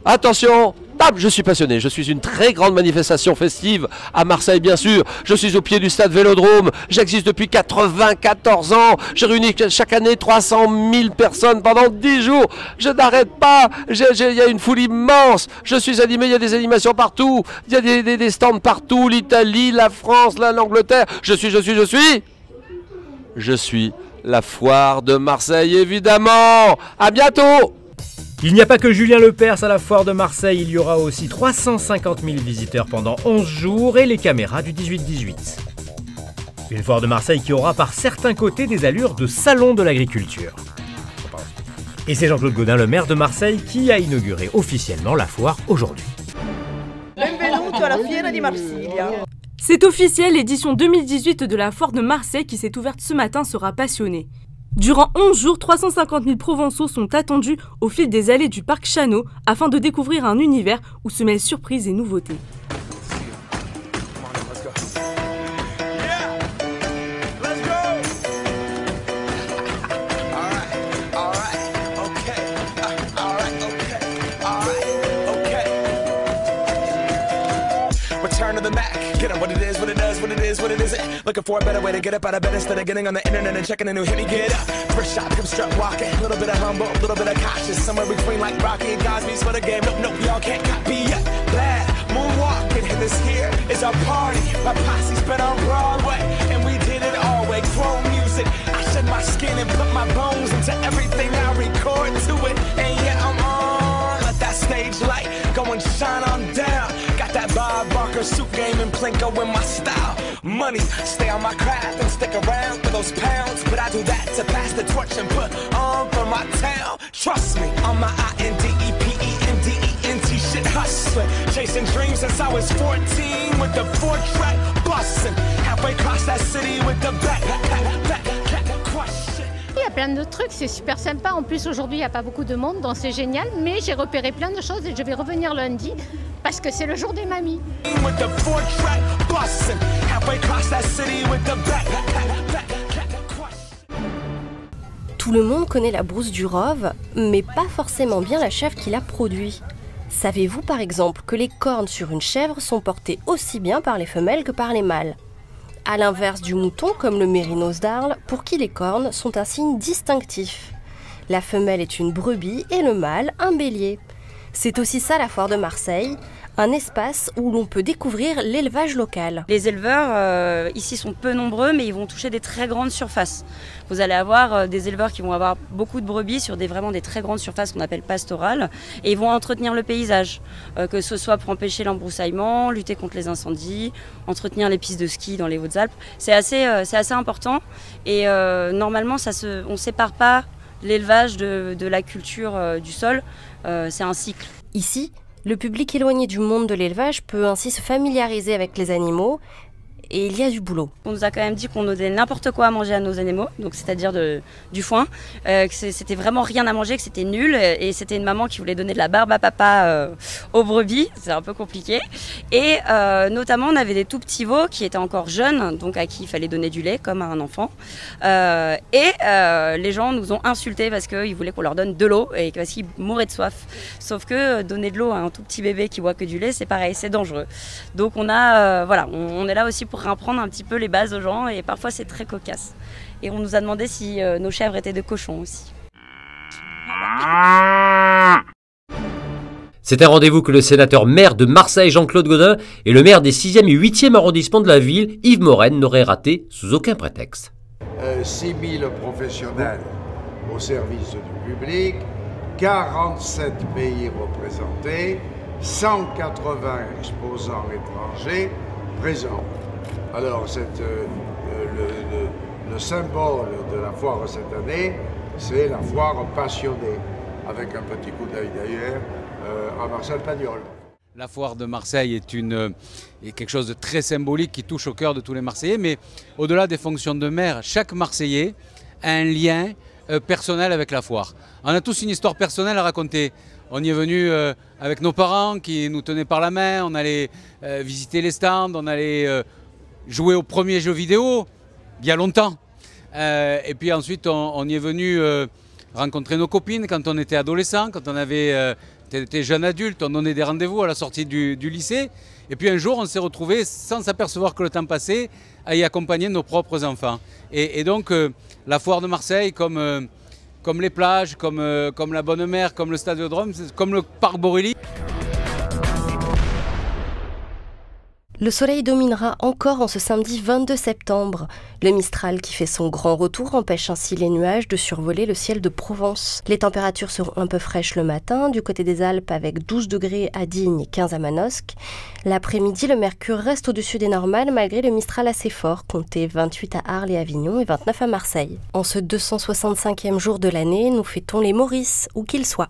Attention, tape, je suis passionné, je suis une très grande manifestation festive à Marseille bien sûr. Je suis au pied du stade Vélodrome, j'existe depuis 94 ans, je réunis chaque année 300 000 personnes pendant 10 jours. Je n'arrête pas, il y a une foule immense, je suis animé, il y a des animations partout, il y a des stands partout, l'Italie, la France, l'Angleterre. Je suis la foire de Marseille évidemment. À bientôt. Il n'y a pas que Julien Lepers à la foire de Marseille, il y aura aussi 350 000 visiteurs pendant 11 jours et les caméras du 18-18. Une foire de Marseille qui aura par certains côtés des allures de salon de l'agriculture. Et c'est Jean-Claude Gaudin, le maire de Marseille, qui a inauguré officiellement la foire aujourd'hui. Benvenuto alla Fiera di Marsiglia. C'est officiel, l'édition 2018 de la foire de Marseille qui s'est ouverte ce matin sera passionnée. Durant 11 jours, 350 000 Provençaux sont attendus au fil des allées du parc Chano afin de découvrir un univers où se mêlent surprises et nouveautés. Return to the Mac, get up what it is, what it does, what it is, what it isn't. Looking for a better way to get up out of bed instead of getting on the internet and checking a new hit. Me get up, first shot, come strut walking. A little bit of humble, a little bit of cautious. Somewhere between like Rocky and Cosby's for the game. Nope, nope, y'all can't copy yet. Bad moonwalking, and this here is our party. My posse's been on Broadway, and we did it all way. Chrome music, I shed my skin and put my bones into everything I record to it. And yeah, I'm on, let that stage light go and shine on down. That Bob Barker suit game and Plinko in my style. Money, stay on my craft and stick around for those pounds. But I do that to pass the torch and put on for my town. Trust me, on my INDEPENDENT shit hustling. Chasing dreams since I was 14 with the 4-track bustin'. Halfway across that city with the back question. Il y a plein de trucs, c'est super sympa. En plus, aujourd'hui, il n'y a pas beaucoup de monde, donc c'est génial. Mais j'ai repéré plein de choses et je vais revenir lundi parce que c'est le jour des mamies. Tout le monde connaît la brousse du Rove, mais pas forcément bien la chèvre qui la produit. Savez-vous par exemple que les cornes sur une chèvre sont portées aussi bien par les femelles que par les mâles ? À l'inverse du mouton, comme le mérinos d'Arles, pour qui les cornes sont un signe distinctif. La femelle est une brebis et le mâle un bélier. C'est aussi ça la foire de Marseille, un espace où l'on peut découvrir l'élevage local. Les éleveurs ici sont peu nombreux, mais ils vont toucher des très grandes surfaces. Vous allez avoir des éleveurs qui vont avoir beaucoup de brebis sur vraiment des très grandes surfaces qu'on appelle pastorales, et ils vont entretenir le paysage, que ce soit pour empêcher l'embroussaillement, lutter contre les incendies, entretenir les pistes de ski dans les Hautes-Alpes. C'est assez important, et normalement on ne sépare pas l'élevage de la culture du sol, c'est un cycle. Ici, le public éloigné du monde de l'élevage peut ainsi se familiariser avec les animaux et il y a du boulot. On nous a quand même dit qu'on donnait n'importe quoi à manger à nos animaux, donc c'est-à-dire du foin, que c'était vraiment rien à manger, que c'était nul, et c'était une maman qui voulait donner de la barbe à papa aux brebis, c'est un peu compliqué. Et notamment on avait des tout petits veaux qui étaient encore jeunes, donc à qui il fallait donner du lait comme à un enfant. Les gens nous ont insultés parce qu'ils voulaient qu'on leur donne de l'eau et parce qu'ils mouraient de soif. Sauf que donner de l'eau à un tout petit bébé qui boit que du lait, c'est pareil, c'est dangereux. Donc on est là aussi pour apprendre un petit peu les bases aux gens, et parfois c'est très cocasse. Et on nous a demandé si nos chèvres étaient de cochons aussi. C'est un rendez-vous que le sénateur maire de Marseille, Jean-Claude Gaudin, et le maire des 6e et 8e arrondissements de la ville, Yves Morenne, n'auraient raté sous aucun prétexte. 6 000 professionnels au service du public, 47 pays représentés, 180 exposants étrangers présents. Alors, le symbole de la foire cette année, c'est la foire passionnée, avec un petit coup d'œil d'ailleurs à Marcel Pagnol. La foire de Marseille est quelque chose de très symbolique qui touche au cœur de tous les Marseillais, mais au-delà des fonctions de maire, chaque Marseillais a un lien personnel avec la foire. On a tous une histoire personnelle à raconter. On y est venu avec nos parents qui nous tenaient par la main, on allait visiter les stands, on allait jouer aux premiers jeux vidéo, il y a longtemps. Et puis ensuite, on y est venu rencontrer nos copines quand on était adolescent, quand on avait était jeune adulte, on donnait des rendez-vous à la sortie du lycée. Et puis un jour, on s'est retrouvés, sans s'apercevoir que le temps passait, à y accompagner nos propres enfants. Et donc, la foire de Marseille, comme les plages, comme la Bonne Mère, comme le Stade Vélodrome, comme le parc Borély. Le soleil dominera encore en ce samedi 22 septembre. Le Mistral qui fait son grand retour empêche ainsi les nuages de survoler le ciel de Provence. Les températures seront un peu fraîches le matin, du côté des Alpes avec 12 degrés à Digne et 15 à Manosque. L'après-midi, le mercure reste au-dessus des normales malgré le Mistral assez fort, compté 28 à Arles et Avignon et 29 à Marseille. En ce 265e jour de l'année, nous fêtons les Maurice, où qu'ils soient.